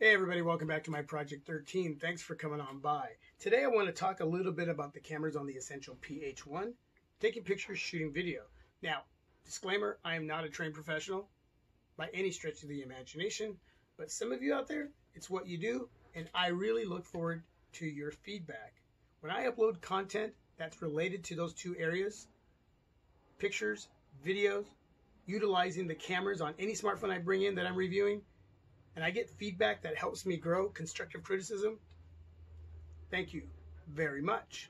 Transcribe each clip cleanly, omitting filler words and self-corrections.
Hey everybody, welcome back to my Project 13. Thanks for coming on by. Today I want to talk a little bit about the cameras on the Essential PH-1, taking pictures, shooting video. Now, disclaimer, I am not a trained professional by any stretch of the imagination, but some of you out there, it's what you do, and I really look forward to your feedback. When I upload content that's related to those two areas, pictures, videos, utilizing the cameras on any smartphone I bring in that I'm reviewing, and I get feedback that helps me grow, constructive criticism, thank you very much.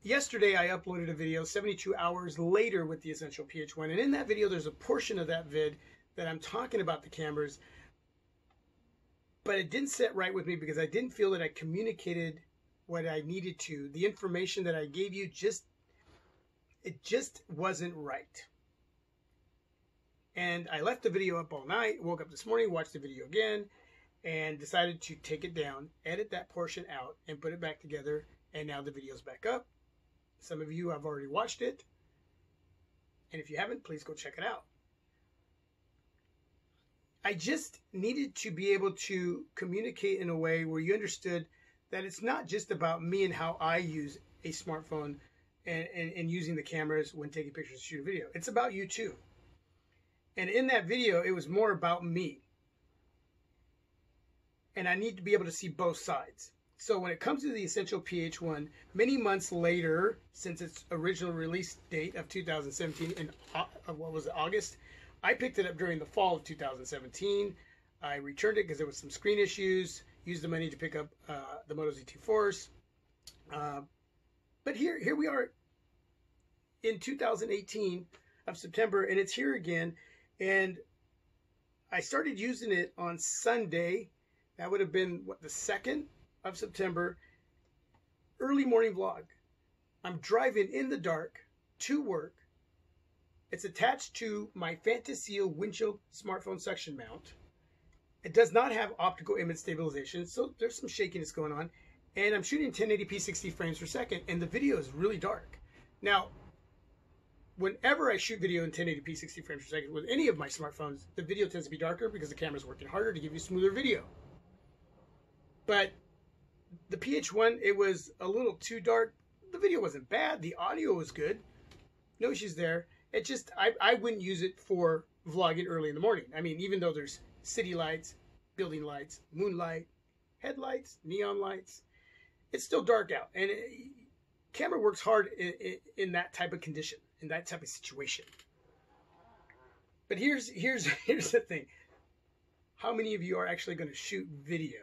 Yesterday I uploaded a video 72 hours later with the Essential PH-1, and in that video there's a portion of that vid that I'm talking about the cameras, but it didn't sit right with me because I didn't feel that I communicated what I needed to. The information that I gave you just wasn't right. And I left the video up all night, woke up this morning, watched the video again, and decided to take it down, edit that portion out, and put it back together. And now the video's back up. Some of you have already watched it. And if you haven't, please go check it out. I just needed to be able to communicate in a way where you understood that it's not just about me and how I use a smartphone and using the cameras when taking pictures and shooting video. It's about you too. And in that video, it was more about me. And I need to be able to see both sides. So when it comes to the Essential PH-1, many months later, since its original release date of 2017, in August, I picked it up during the fall of 2017. I returned it because there was some screen issues, used the money to pick up the Moto Z2 Force. But here we are in 2018 of September, and it's here again. And I started using it on Sunday. That would have been, the 2nd of September. Early morning vlog. I'm driving in the dark to work. It's attached to my Fantaseal windshield smartphone suction mount. It does not have optical image stabilization, so there's some shakiness going on. And I'm shooting 1080p 60 frames per second, and the video is really dark. Now, whenever I shoot video in 1080p 60 frames per second with any of my smartphones, the video tends to be darker because the camera's working harder to give you smoother video. But the PH-1, it was a little too dark. The video wasn't bad. The audio was good. No issues there. It just, I wouldn't use it for vlogging early in the morning. I mean, even though there's city lights, building lights, moonlight, headlights, neon lights, it's still dark out. And camera works hard in that type of condition, in that type of situation. But here's the thing. How many of you are actually going to shoot video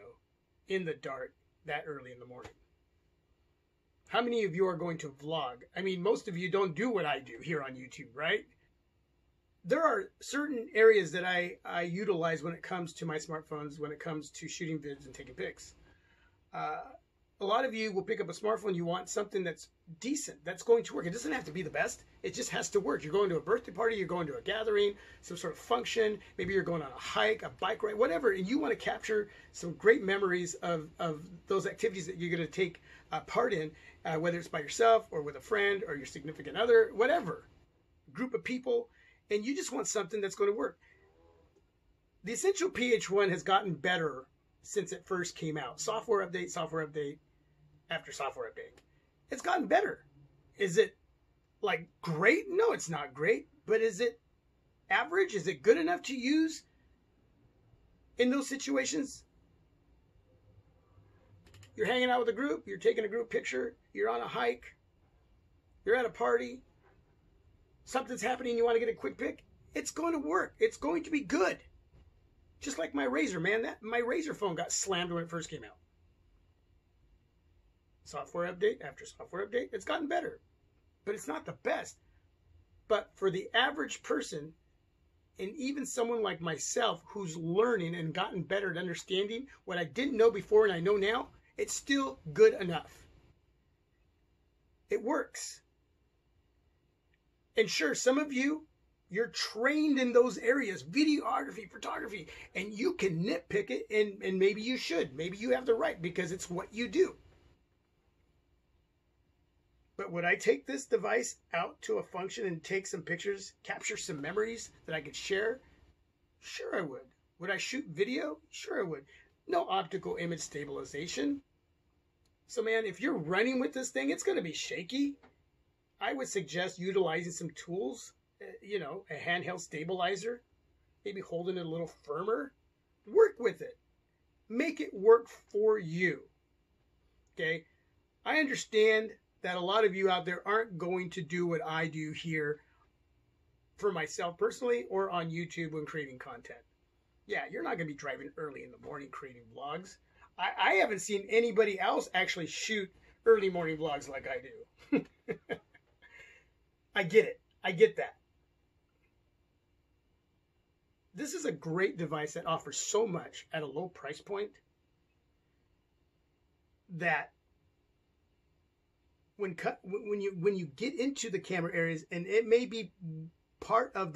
in the dark that early in the morning? How many of you are going to vlog? I mean, most of you don't do what I do here on YouTube, right? There are certain areas that I utilize when it comes to my smartphones, when it comes to shooting vids and taking pics. A lot of you will pick up a smartphone, you want something that's decent, that's going to work. It doesn't have to be the best. It just has to work. You're going to a birthday party, you're going to a gathering, some sort of function, maybe you're going on a hike, a bike ride, whatever, and you want to capture some great memories of those activities that you're going to take part in, whether it's by yourself or with a friend or your significant other, whatever, group of people, and you just want something that's going to work. The Essential PH-1 has gotten better since it first came out. Software update after software update. It's gotten better. Is it like great? No, it's not great. But is it average? Is it good enough to use in those situations? You're hanging out with a group, you're taking a group picture, you're on a hike, you're at a party, something's happening, you want to get a quick pic. It's going to work. It's going to be good. Just like my Razr, man. My Razr phone got slammed when it first came out. Software update after software update, it's gotten better. But it's not the best. But for the average person, and even someone like myself who's learning and gotten better at understanding what I didn't know before and I know now, it's still good enough. It works. And sure, some of you, you're trained in those areas, videography, photography, and you can nitpick it, and maybe you should. Maybe you have the right because it's what you do. But would I take this device out to a function and take some pictures, capture some memories that I could share? Sure I would. Would I shoot video? Sure I would. No optical image stabilization. So man, if you're running with this thing, it's going to be shaky. I would suggest utilizing some tools, you know, a handheld stabilizer, maybe holding it a little firmer. Work with it. Make it work for you. Okay? I understand that a lot of you out there aren't going to do what I do here for myself personally or on YouTube when creating content. Yeah, you're not going to be driving early in the morning creating vlogs. I haven't seen anybody else actually shoot early morning vlogs like I do. I get it. I get that. This is a great device that offers so much at a low price point that when you get into the camera areas, and it may be part of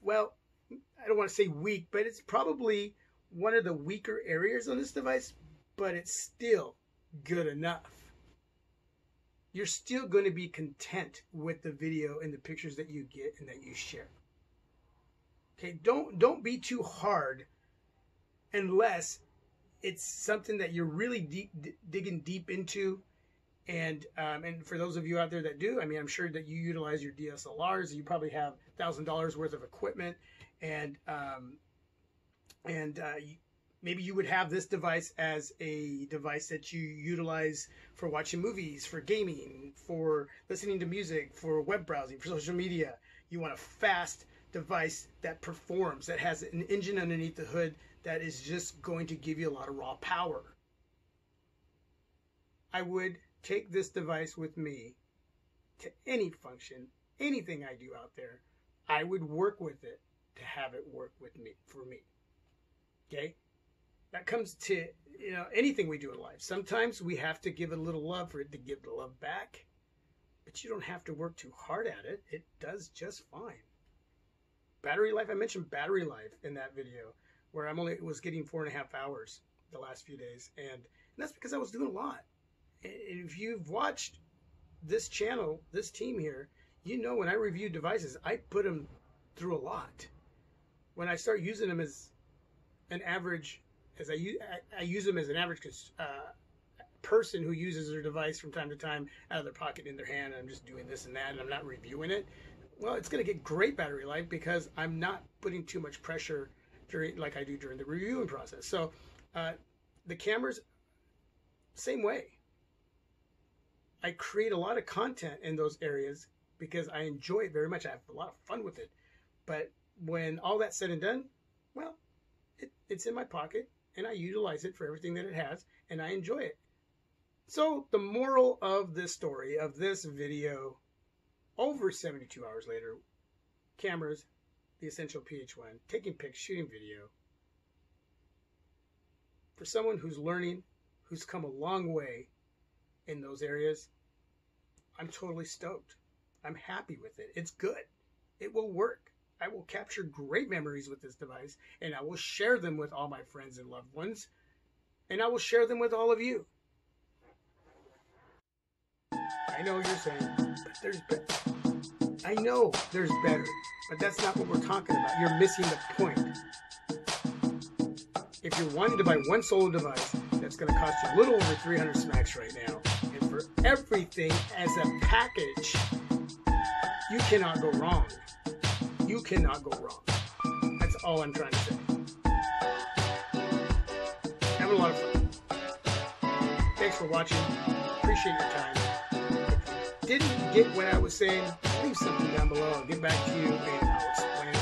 well, I don't want to say weak, but it's probably one of the weaker areas on this device, but it's still good enough. You're still going to be content with the video and the pictures that you get and that you share. Okay, don't be too hard unless it's something that you're really digging deep into. And for those of you out there that do, I mean, I'm sure that you utilize your DSLRs. You probably have $1,000 worth of equipment, and maybe you would have this device as a device that you utilize for watching movies, for gaming, for listening to music, for web browsing, for social media. You want a fast device that performs, that has an engine underneath the hood that is just going to give you a lot of raw power. I would take this device with me to any function, anything I do out there. I would work with it to have it work with me, for me. Okay? That comes to, you know, anything we do in life. Sometimes we have to give it a little love for it to give the love back. But you don't have to work too hard at it. It does just fine. Battery life, I mentioned battery life in that video, where was getting 4.5 hours the last few days. And that's because I was doing a lot. And if you've watched this channel, this team here, you know when I review devices, I put them through a lot. When I start using them as an average, as I use them as an average person who uses their device from time to time out of their pocket in their hand, and I'm just doing this and that, and I'm not reviewing it. Well, it's going to get great battery life because I'm not putting too much pressure like I do during the reviewing process. So the cameras, same way. I create a lot of content in those areas because I enjoy it very much. I have a lot of fun with it. But when all that's said and done, well, it's in my pocket and I utilize it for everything that it has and I enjoy it. So the moral of this story, of this video, over 72 hours later, cameras, the Essential PH-1, taking pics, shooting video. For someone who's learning, who's come a long way in those areas, I'm totally stoked. I'm happy with it. It's good. It will work. I will capture great memories with this device, and I will share them with all my friends and loved ones, and I will share them with all of you. I know you're saying, but there's better. I know there's better, but that's not what we're talking about. You're missing the point. If you're wanting to buy one solo device, that's going to cost you a little over 300 smacks right now. And for everything as a package, you cannot go wrong. You cannot go wrong. That's all I'm trying to say. Having a lot of fun. Thanks for watching. Appreciate your time. If you didn't get what I was saying, leave something down below. I'll get back to you and I'll explain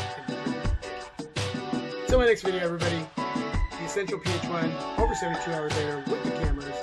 it. Till my next video, everybody. The Essential PH-1, over 72 hours later with the cameras.